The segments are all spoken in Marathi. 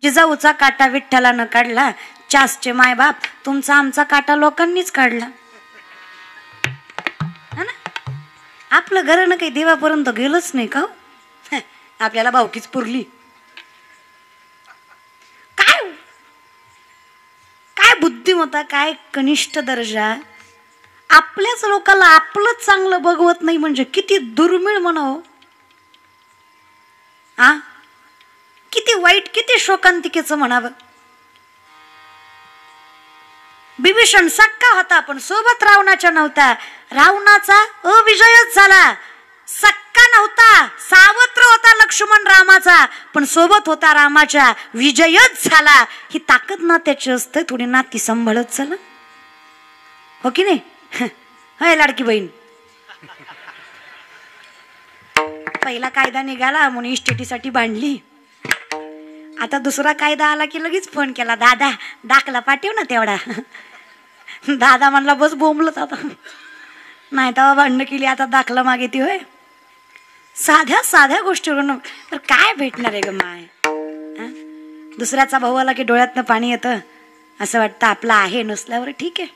जिजाऊचा काटा विठ्ठलानं काढला, चासचे मायबाप तुमचा आमचा काटा लोकांनीच काढला. आपलं घरानं काही देवापर्यंत गेलंच नाही का? आपल्याला भावकीच पुरली. काय काय बुद्धिमत्ता, काय कनिष्ठ दर्जा. आपल्याच लोकांना आपलंच चांगलं बघवत नाही म्हणजे किती दुर्मिळ म्हणावं. किती वाईट, किती शोकांतिकेचं म्हणावं. बिभीषण सक्का होता पण सोबत रावणाच्या नव्हता. रावणाचा अविजयच झाला. सक्का नव्हता, सावत्र होता लक्ष्मण रामाचा, पण सोबत होता रामाच्या, विजयच झाला. ही ताकद नात्याची असते. थोडी नाती सांभाळत चला, हो की नाही? हय लाडकी बहीण. पहिला कायदा निघाला म्हणून इस्टेटीसाठी भांडली. आता दुसरा कायदा आला की लगेच फोन केला, दादा दाखला पाठव ना तेवढा. दादा म्हणला बस बोंबलत आता. नाही तेव्हा भांडणं केली, आता दाखला मागिती. होय, साध्या साध्या गोष्टीवरून तर काय भेटणार आहे ग माय? दुसऱ्याचा भाऊ आला की डोळ्यातनं पाणी येतं. असं वाटतं आपला आहे, नसल्यावर ठीक आहे.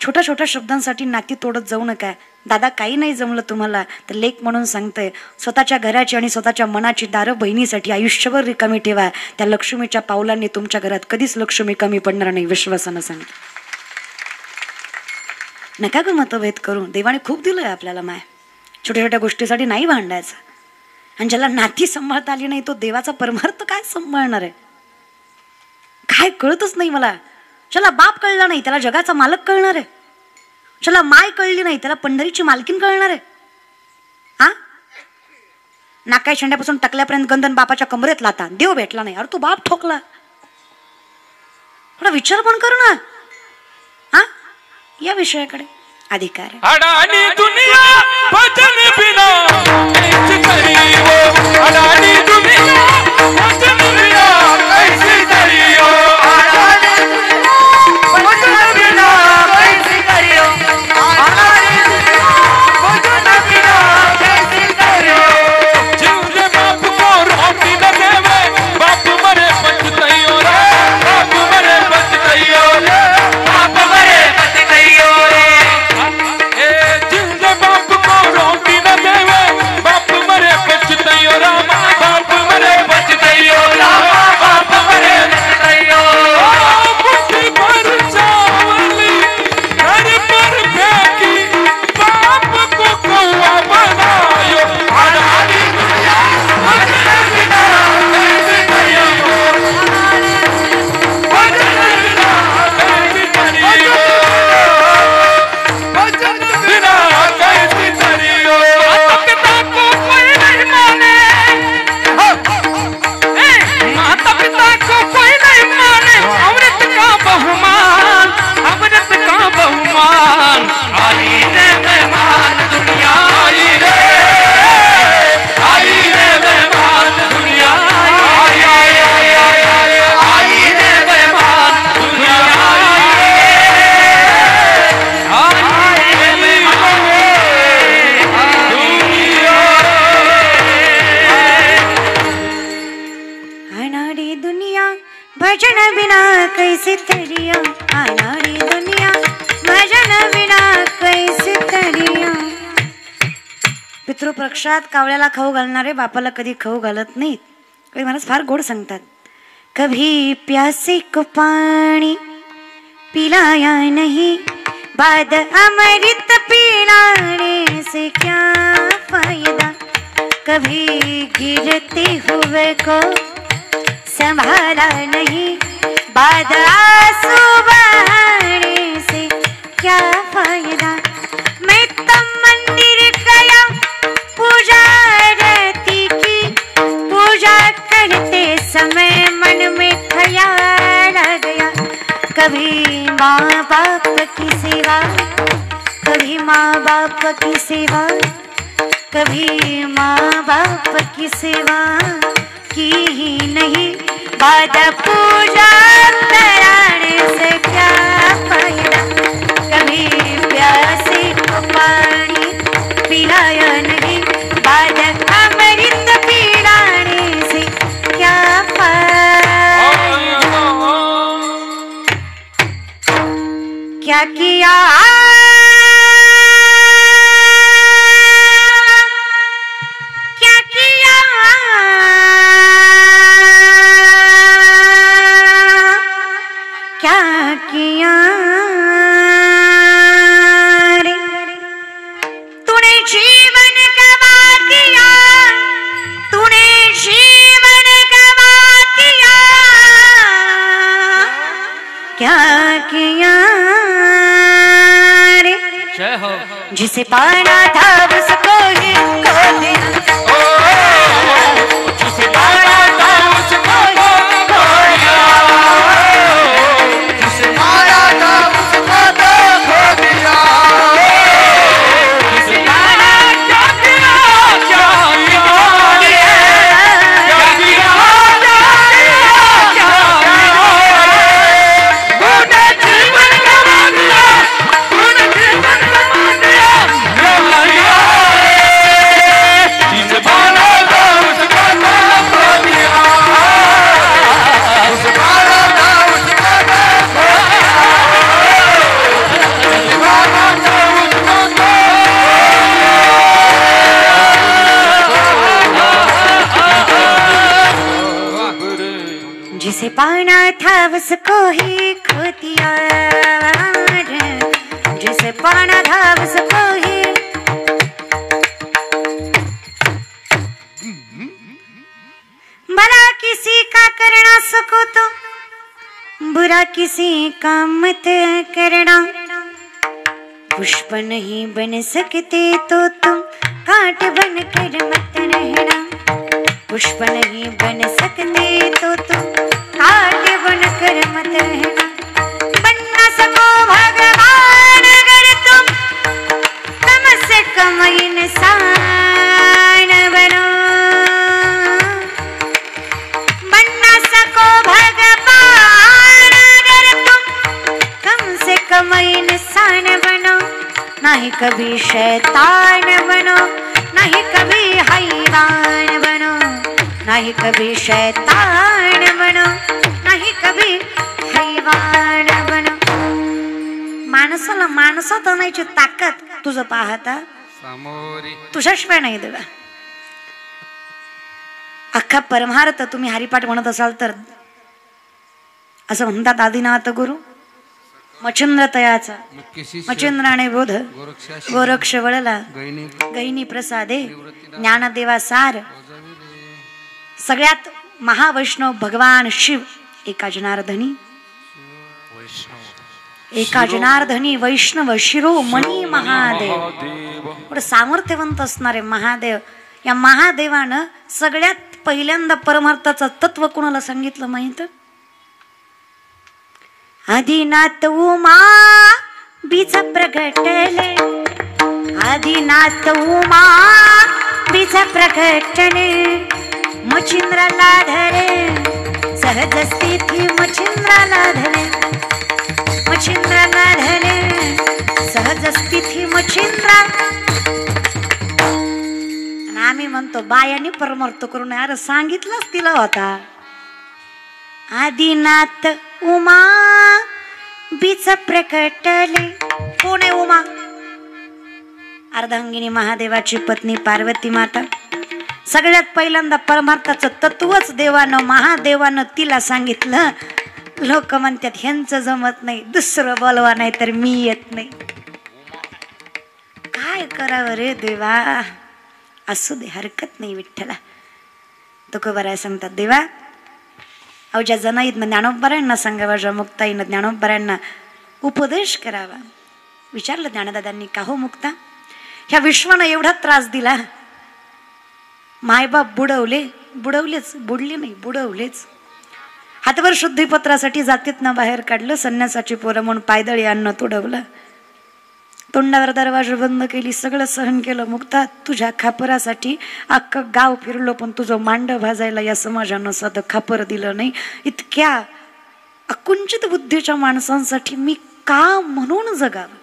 छोट्या छोट्या शब्दांसाठी नाती तोडत जाऊ नका. दादा काही नाही जमलं तुम्हाला तर लेक म्हणून सांगतंय, स्वतःच्या घराची आणि स्वतःच्या मनाची दारं बहिणीसाठी आयुष्यभर रिकामी ठेवा. त्या लक्ष्मीच्या पावलांनी तुमच्या घरात कधीच लक्ष्मी कमी पडणार नाही, विश्वासानं सांगते. नका ग मतभेद करू. देवाने खूप दिलंय आपल्याला माय. छोट्या छोट्या गोष्टीसाठी नाही भांडायचं. आणि ज्याला नाती सांभाळता आली नाही तो देवाचा परमार्थ काय सांभाळणार आहे? काय कळतच नाही मला. ज्याला बाप कळला नाही त्याला जगाचा मालक कळणार आहे. ज्याला माय कळली नाही त्याला पंढरीची मालकीन कळणार आहे. नाकाय शेंड्यापासून टकल्यापर्यंत गंधन बापाच्या कमरेत लाता, देव भेटला नाही. अरे तू बाप ठोकला. थोडा विचार पण कर ना. या विषयाकडे अधिकार आहे. अडाणी दुनिया भजन बिना कैसी करियो, अडाणी दुनिया भजन बिना कैसी करियो, अडाणी दुनिया भजन बिना कैसी करियो, अडाणी दुनिया भजन बिना कैसी करियो. जिंदे बाप को रोटी न देवे, बाप मरे पछताइयो रे, बाप मरे पछताइयो रे, बाप मरे पछताइयो रे. बाप को रोटी न देवे, बाप मरे पछताइयो रामा, बाप मरे पछताइयो रामा, बाप मरे पछताइयो. मुट्ठी भर चावली घर पर फेंकी, बाप को कौवा बनायो, अडाणी दुनिया भजन बिना कैसी करियो, भजन बिना कैसी करियो, भजन बिना कैसी करियो. माता पिता को कोई नहीं माने, माता पिता को कोई नहीं माने, अमृत का बहुमान, अमृत का बहुमान. आई रे मेहमान दुनिया, आई रे मेहमान दुनिया, आई रे मेहमान दुनिया, अनाड़ी दुनिया भजन बिना कैसे तरिया, अनाड़ी दुनिया भजन बिना कैसे तरिया. पितृपक्षात कावळ्याला खाऊ घालणारे बापाला कधी खाऊ घालत नाहीत. कधी महाराज फार गोड सांगतात. कभी प्यासे को पानी पिलाया नहीं, बाद अमृत पिलाने से क्या फायदा. कभी गिरते हुए को संभाला नहीं, बाद आंसू बहाने से क्या फायदा. मैं तो मंदिर गया पूजा आरती की, पूजा करते समय मन में ख्याल आ गया. कभी माँ बाप की सेवा, कभी माँ बाप की सेवा, कभी माँ बाप की सेवा की ही नहीं, बाद पूजा कराने से क्या फायदा. कभी प्यासे को पानी पिलाया नहीं, बाद अमृत पिलाने से क्या जिसे पाना था उसको ही खो दिया, जिसे पाना था उसको ही खो दिया, जिसे पाया था उसको तो खो दिया, जिसे पाया क्या किया, क्या किया, क्या किया, क्या किया, तूने जीवन गवा दिया, तूने जीवन गवा दिया, जिसे पाया था उसको तो खो दिया, जिसे पाया था उसको तो खो दिया, जिसे पाया था उसको तो जिसे पाना था उसको ही खो दिया, जिसे पाना था उसको ही। भला किसी का करना सको तो बुरा किसी का मत करना, पुष्प नहीं बन सकते तो तुम कांट बन कर मत रहना, पुष्प नहीं बन सकते तो तुम कांट बन कर मत रहना, बन न सको भगवान अगर तुम कम से कम इंसान बनो, बन न सको भगवान अगर तुम कम से कम इंसान बनो, नहीं कभी शैतान बनो, नहीं कभी हैवान बनो, नहीं कभी शैतान बनो, नहीं कभी हैवान बनो. माणसाला माणसात आणायची ताकद तुझं पाहता समोरी तुझ्याशिवाय नाही देवा. अख्खा परमार्थ तुम्ही हरिपाठ म्हणत असाल तर असं म्हणतात आदिनाथ गुरु मच्छिंद्र तयाचा मच्छिंद्राने बोध गोरक्ष वळला गैनी प्रसादे ज्ञानदेवा सार. सगळ्यात महावैष्णव भगवान शिव एका जनार्दनी, एका जनार्दनी वैष्णव शिरोमणी महादेव. एवढं सामर्थ्यवंत असणारे महादेव. या महादेवानं सगळ्यात पहिल्यांदा परमार्थाचं तत्व कोणाला सांगितलं माहित? आदिनाथ उमा बीज प्रगटले, आदिनाथ उमा बीज प्रगटले, मच्छिंद्राला धरे सहज स्थिती, मच्छिंद्राला धरे, मच्छिंद्राला धरे सहज स्थिती मच्छिंद्रा. आणि आम्ही म्हणतो बायानी परमार्थ करून यार सांगितलंच तिला होता. आदिनाथ उमा बीज प्रकटले. कोण आहे उमा? अर्धांगिनी महादेवाची पत्नी पार्वती माता. सगळ्यात पहिल्यांदा परमार्थाचं तत्वच देवानं महादेवानं तिला सांगितलं. लोक म्हणतात ह्यांचं जमत नाही, दुसरं बोलवा नाही तर मी येत नाही. काय करावं रे देवा? असू दे, हरकत नाही विठ्ठला. तुकोबाराय सांगतात देवा अवज्या जनाईतनं ज्ञानोबरायांना सांगावा, ज्या मुक्ताईनं ज्ञानोबरायांना उपदेश करावा. विचारलं ज्ञानदादांनी का हो मुक्ता, ह्या विश्वानं एवढा त्रास दिला, मायबाप बुडवले, बुडवलेच, बुडले नाही बुडवलेच. हातवर शुद्धीपत्रासाठी जातीतनं बाहेर काढलं, संन्यासाची पोरं म्हणून पायदळी अन्न तुडवलं, तोंडावर दरवाजे बंद केली, सगळं सहन केलं. मुक्ता तुझ्या खापरासाठी अख्खं गाव फिरलो, पण तुझं मांड भाजायला या समाजानं साधं खापर दिलं नाही. इतक्या अकुंचित बुद्धीच्या माणसांसाठी मी का म्हणून जगावं?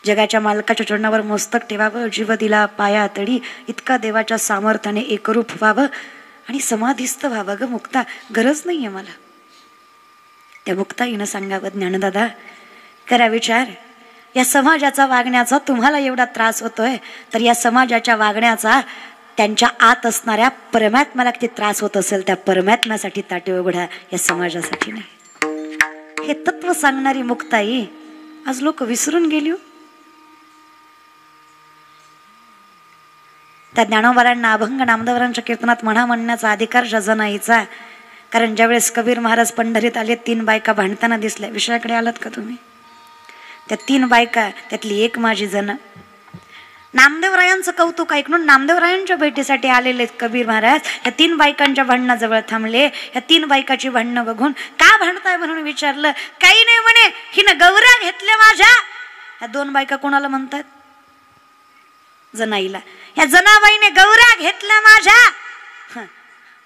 जगाच्या मालकाच्या चरणावर मस्तक ठेवावं, जीव दिला पाया तडी, इतका देवाच्या सामर्थ्याने एकरूप व्हावं आणि समाधिस्थ व्हावं. ग मुक्ता गरज नाहीये मला. त्या मुक्ताईनं सांगावं ज्ञानदादा करा विचार, या समाजाचा वागण्याचा तुम्हाला एवढा त्रास होतोय, तर या समाजाच्या वागण्याचा त्यांच्या आत असणाऱ्या परमात्म्याला किती त्रास होत असेल, त्या परमात्म्यासाठी ताटे उघडा, या समाजासाठी नाही. हे तत्व सांगणारी मुक्ताई आज लोक विसरून गेली. त्या ज्ञानोबारांना अभंग नामदेवरांच्या कीर्तनात म्हणा म्हणण्याचा अधिकार जनाईचा. कारण ज्यावेळेस कबीर महाराज पंढरीत आले, 3 बायका भांडताना दिसल्या. विषयाकडे आलात का तुम्ही? त्या 3 बायका त्यातली एक माझी जना. नामदेवरायांचं कौतुक ऐकून नामदेवरायांच्या भेटीसाठी आलेले कबीर महाराज या 3 बायकांच्या भांडणाजवळ थांबले. या 3 बायकाची भांडणं बघून का भांडताय म्हणून विचारलं. काही नाही म्हणे, हिनं गौऱ्या घेतल्या माझ्या. या 2 बायका कोणाला म्हणतात? जनाईला. या जनाबाईने गौऱ्या घेतल्या माझ्या.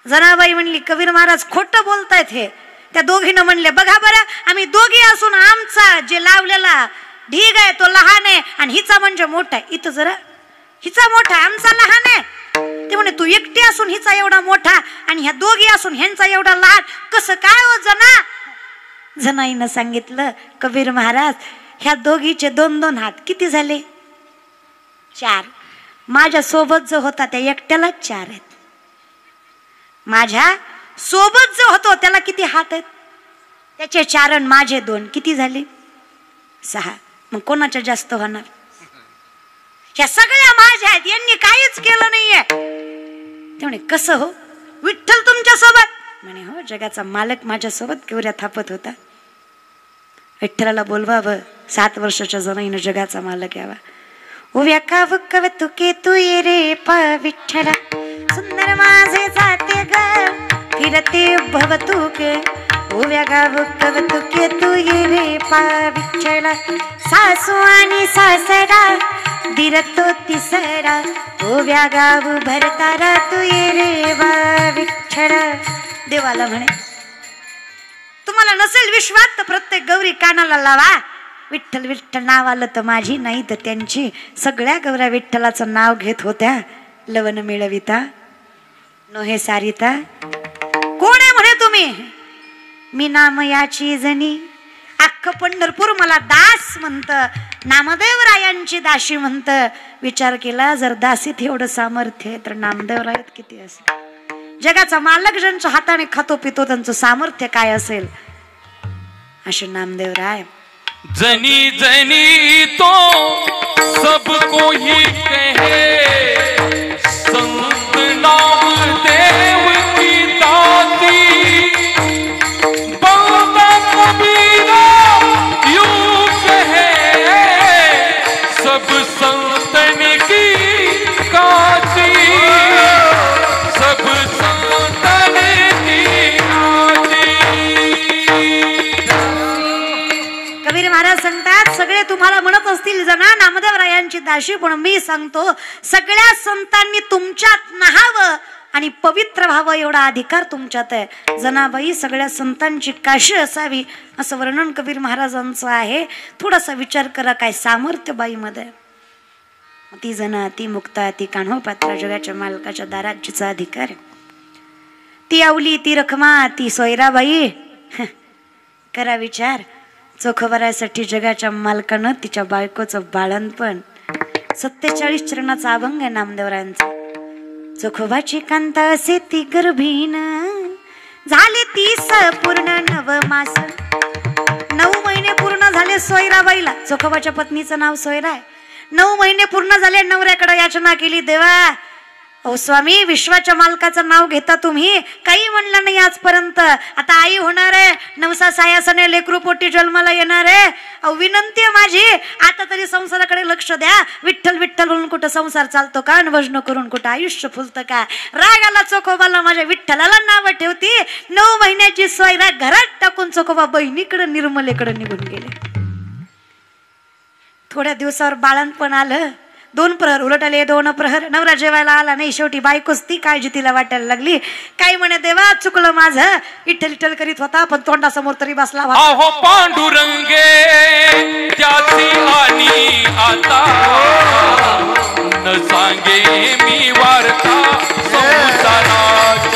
जनाबाई म्हणली कबीर महाराज खोटं बोलतायत हे. त्या दोघीनं म्हणले बघा बरं, आम्ही दोघी असून आमचा जे लावलेला ढीग आहे तो लहान आहे आणि हिचा म्हणजे मोठा आहे. इथं जरा हिचा मोठा आमचा लहान आहे. ते म्हणे तू एकटी असून हिचा एवढा मोठा आणि ह्या दोघी असून ह्यांचा एवढा लहान कसं काय हो जना. जनाईनं सांगितलं कबीर महाराज ह्या दोघीचे 2-2 हात किती झाले? 4. माझ्या सोबत जो होता त्या एकट्याला 4 आहेत. माझ्या सोबत जो होतो त्याला किती हात आहेत? त्याचे 4 आणि माझे 2 किती झाले? 6. मग कोणाच्या जास्त होणार? ह्या सगळ्या माझ्या आहेत, यांनी काहीच केलं नाहीये. ते म्हणे कसं हो? विठ्ठल तुमच्या सोबत? म्हणे हो, जगाचा मालक माझ्या सोबत गौऱ्या थापत होता. विठ्ठलाला बोलवावं. 7 वर्षाच्या जनाईनं जगाचा मालक यावा. उभ्या का बुक्कव तुके तू ये रे पा विठ्ठला, सुंदर माझे जाते ग फिरते भव तुके. उभ्या का बुक्कव तुके तू ये रे पा विठ्ठला, सासू आणि सासरा दिरतो तिसरा. उभ्या गाव भरतारा तू ये रे बा विठ्ठला. देवाला म्हणे तुम्हाला नसेल विश्वास तर प्रत्येक गौरी कानाला लावा. विठ्ठल विठ्ठल नाव आलं तर माझी नाही तर त्यांची. सगळ्या गौऱ्या विठ्ठलाचं नाव घेत होत्या. लवण मिळविता नोहे सारिता. कोण आहे म्हणे तुम्ही? मी नाम याची जनी. अख्खं पंढरपूर मला दास म्हणत, नामदेवरायांची दाशी म्हणत. विचार केला जर दासीत एवढं सामर्थ्य तर नामदेवरायात किती असेल? जगाचा मालक ज्यांच्या हाताने खातो पितो त्यांचं सामर्थ्य काय असेल? असे नामदेवराय. जनी जनी तो सबको ही कहे, संत नाम देव की दाती. बंदा कबीरा यूं कहे, सब संतन की काती. सब संतन की काती. कबीर महाराज सांगतात सगळे तुम्हाला म्हणत असतील जना नामदेवरायांची दाशी, पण मी सांगतो सगळ्या संतांनी तुमच्यात नाहावं आणि पवित्र व्हावं एवढा अधिकार तुमच्यात आहे. जनाबाई सगळ्या संतांची काशी असावी असं वर्णन कबीर महाराजांचं आहे. थोडासा विचार करा काय सामर्थ्य बाईमध्ये. ती जना ती मुक्ता ती कान्होपात्रा जगाच्या मालकाच्या दारात जिचा अधिकार आहे. ती आवली ती रखमा ती सोयराबाई. करा विचार. चोखोबारासाठी जगाच्या मालकानं तिच्या बायकोचं बाळणपण. 47 चरणाचा अभंग आहे नामदेवरायांचा. चोखोबाची कांता असे ती गर्भीन, झाले 30 पूर्ण 9 मास. 9 महिने पूर्ण झाले सोयराबाईला. चोखोबाच्या पत्नीचं नाव सोयरा आहे. 9 महिने पूर्ण झाले. नवऱ्याकडे याचना केली, देवा ओ स्वामी विश्वाच्या मालकाचं नाव घेता तुम्ही, काही म्हणलं नाही आजपर्यंत. आता आई होणार आहे, नवसा सायासने लेकरू पोटी जन्माला येणार आहे. अहो विनंती आहे माझी, आता तरी संसाराकडे लक्ष द्या. विठ्ठल विठ्ठल म्हणून कुठं संसार चालतो का? भजन करून कुठं आयुष्य फुलतं का? रागाला चोखोबाला माझ्या विठ्ठलाला नाव ठेवती. 9 महिन्याची सोयरा घरात टाकून चोखोबा बहिणीकडे निर्मलेकडे निघून गेले. थोड्या दिवसावर बाळणपण आलं. 2 प्रहर उलट आले. 2 प्रहर नवरा जेवायला आला नाही. शेवटी बायकोच ती काळजी तिला वाटायला लागली. काय म्हणे देवा चुकलं माझं. इठ्ठल इठ्ठल करीत होता पण तोंडासमोर तरी बसला. आहो पांडुरंगे त्याची आणि आता न सांगे मी वार्ता संसाराची.